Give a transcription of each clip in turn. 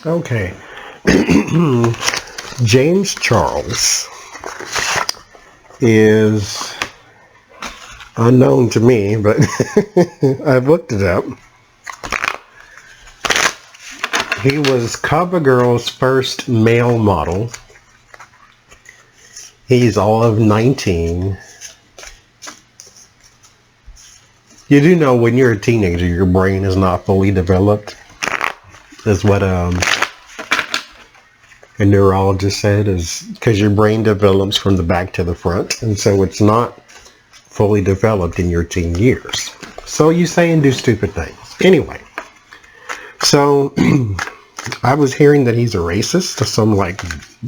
Okay. James Charles is unknown to me, but I've looked it up. He was CoverGirl's first male model. He's all of 19. You do know when you're a teenager, your brain is not fully developed. Is what a neurologist said, is because your brain develops from the back to the front, and so it's not fully developed in your teen years. So you say and do stupid things. Anyway, so I was hearing that he's a racist, so I'm like,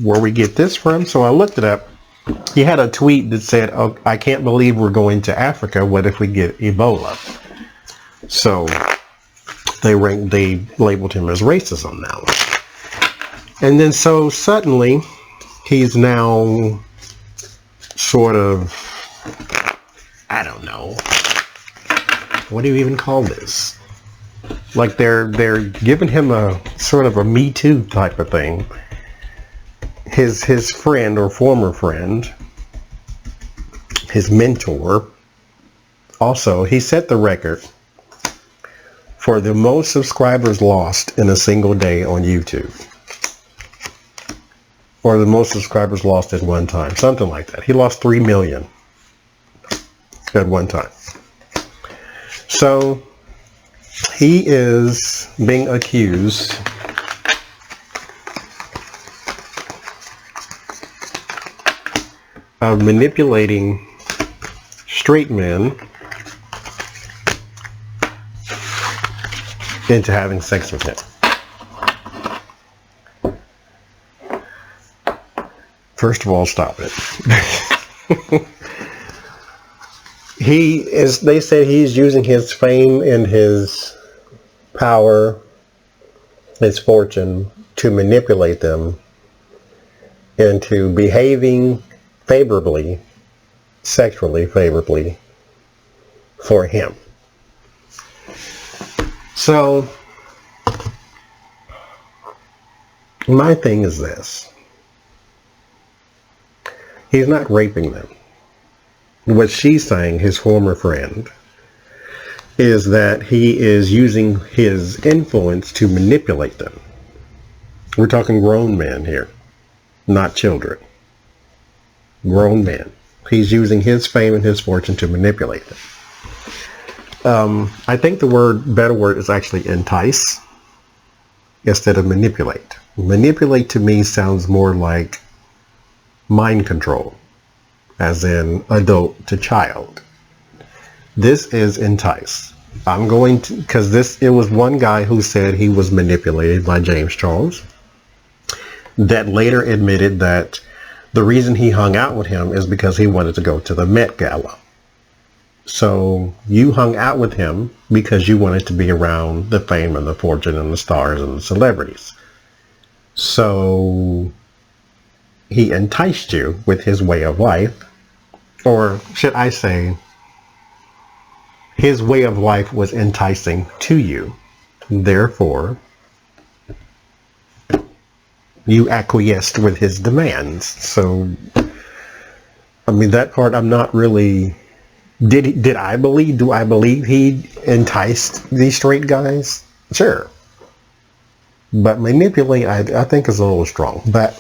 where we get this from? So I looked it up. He had a tweet that said, "Oh, I can't believe we're going to Africa. What if we get Ebola?" So they labeled him as racist on that one. And then so suddenly he's now sort of, I don't know, what do you even call this? Like they're giving him a sort of a Me Too type of thing. His friend or former friend, his mentor, also, he set the record for the most subscribers lost in a single day on YouTube. Or the most subscribers lost at one time. Something like that. He lost 3 million at one time. So he is being accused of manipulating straight men into having sex with him. First of all, stop it. They say he's using his fame and his power, his fortune, to manipulate them into behaving favorably, sexually favorably for him. So my thing is this. He's not raping them. What she's saying, his former friend, is that he is using his influence to manipulate them. We're talking grown men here, not children. Grown men. He's using his fame and his fortune to manipulate them. I think the better word is actually entice instead of manipulate. Manipulate to me sounds more like mind control, as in adult to child. This is entice. I'm going to, because it was one guy who said he was manipulated by James Charles, that later admitted that the reason he hung out with him is because he wanted to go to the Met Gala. So you hung out with him because you wanted to be around the fame and the fortune and the stars and the celebrities. So he enticed you with his way of life, or should I say, his way of life was enticing to you. Therefore, you acquiesced with his demands. So, I mean, that part I'm not really... Do I believe he enticed these straight guys? Sure. But manipulate, I think, is a little strong. But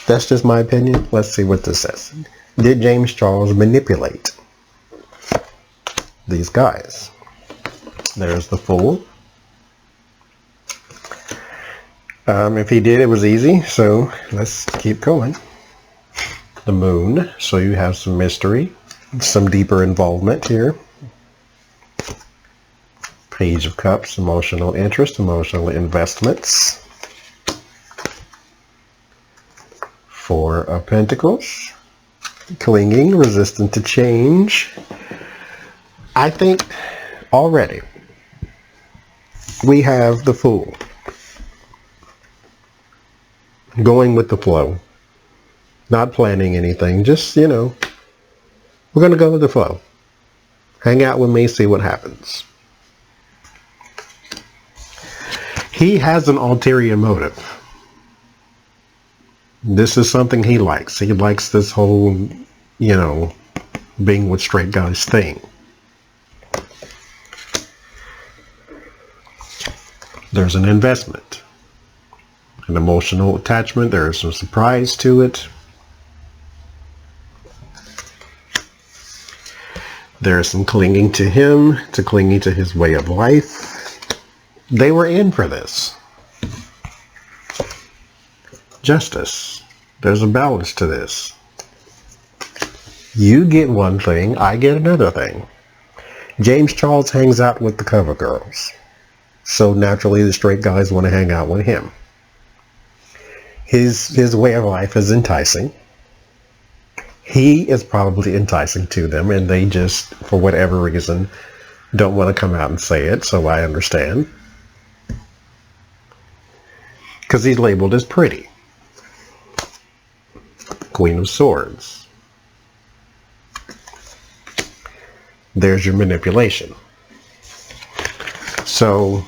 that's just my opinion. Let's see what this says. Did James Charles manipulate these guys? There's the fool. If he did, it was easy. So let's keep going. The moon. So you have some mystery, some deeper involvement here. Page of Cups, emotional interest, emotional investments. Four of Pentacles, clinging, resistant to change. I think already we have the Fool. Going with the flow. Not planning anything, just, we're going to go with the flow. Hang out with me, see what happens. He has an ulterior motive. This is something he likes. He likes this whole, being with straight guys thing. There's an investment, an emotional attachment. There's some surprise to it. There's some clinging to him, clinging to his way of life. They were in for this. Justice. There's a balance to this. You get one thing, I get another thing. James Charles hangs out with the cover girls. So naturally the straight guys want to hang out with him. His way of life is enticing. He is probably enticing to them, and they just, for whatever reason, don't want to come out and say it, so I understand. Because he's labeled as pretty. Queen of Swords. There's your manipulation. So,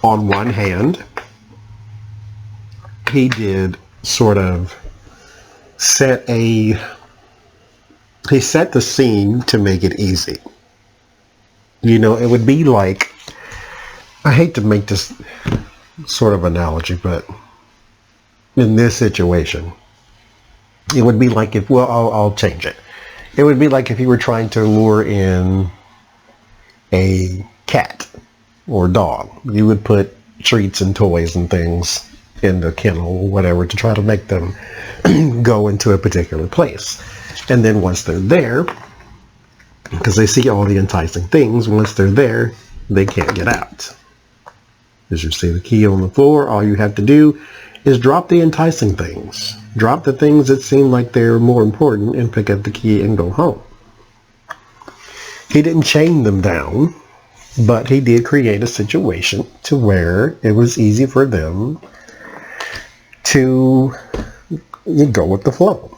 on one hand, he did sort of set the scene to make it easy. It would be like, I hate to make this sort of analogy, but in this situation, it would be like if, I'll change it. It would be like if you were trying to lure in a cat or dog. You would put treats and toys and things in the kennel or whatever to try to make them go into a particular place. And then once they're there, because they see all the enticing things, once they're there, they can't get out. As you see the key on the floor, all you have to do is drop the enticing things. Drop the things that seem like they're more important and pick up the key and go home. He didn't chain them down, but he did create a situation to where it was easy for them to go with the flow.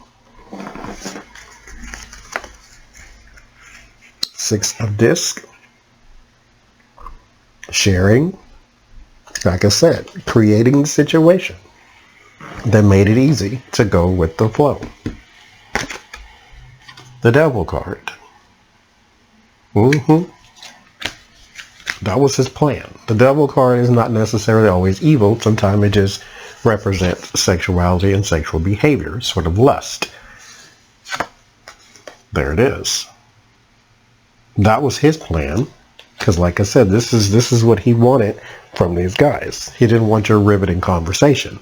6 of disc. Sharing. Like I said, creating the situation that made it easy to go with the flow. The Devil card. That was his plan. The Devil card is not necessarily always evil. Sometimes it just represents sexuality and sexual behavior, sort of lust. There it is. That was his plan, because like I said, this is what he wanted from these guys. He didn't want your riveting conversation.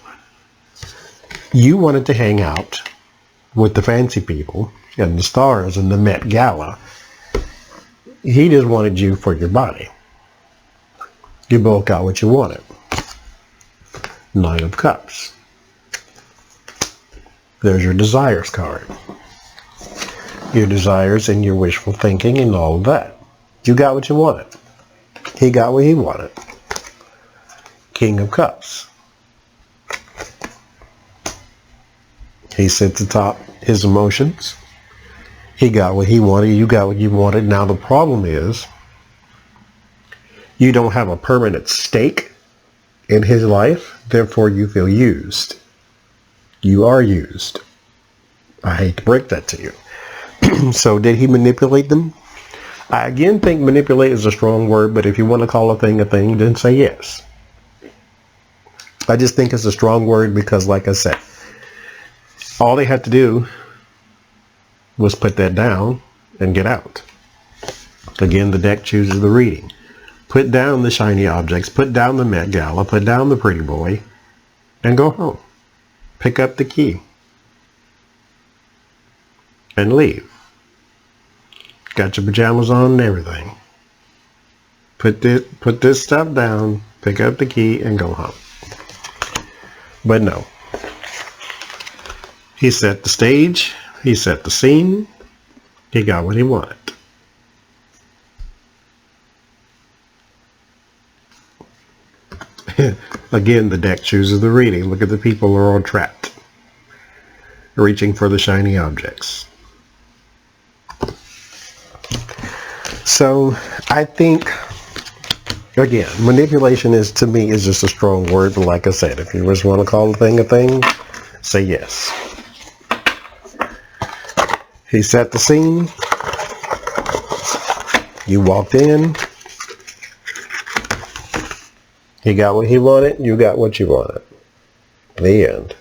You wanted to hang out with the fancy people and the stars and the Met Gala. He just wanted you for your body. You both got what you wanted. 9 of Cups. There's your desires card. Your desires and your wishful thinking and all of that. You got what you wanted. He got what he wanted. King of Cups. He sits atop his emotions. He got what he wanted. You got what you wanted. Now the problem is, you don't have a permanent stake in his life. Therefore, you feel used. You are used. I hate to break that to you. So did he manipulate them? I again think manipulate is a strong word, but if you want to call a thing, then say yes. I just think it's a strong word because, like I said, all they had to do was put that down and get out. Again, the deck chooses the reading. Put down the shiny objects, put down the Met Gala, put down the pretty boy, and go home. Pick up the key. And leave. Got your pajamas on and everything. Put this stuff down, pick up the key, and go home. But no. He set the stage. He set the scene. He got what he wanted. Again, the deck chooses the reading. Look at the people who are all trapped, reaching for the shiny objects. So I think Again, manipulation is, to me, is just a strong word, but like I said, if you just want to call a thing, say yes. He set the scene. You walked in. He got what he wanted. You got what you wanted. The end.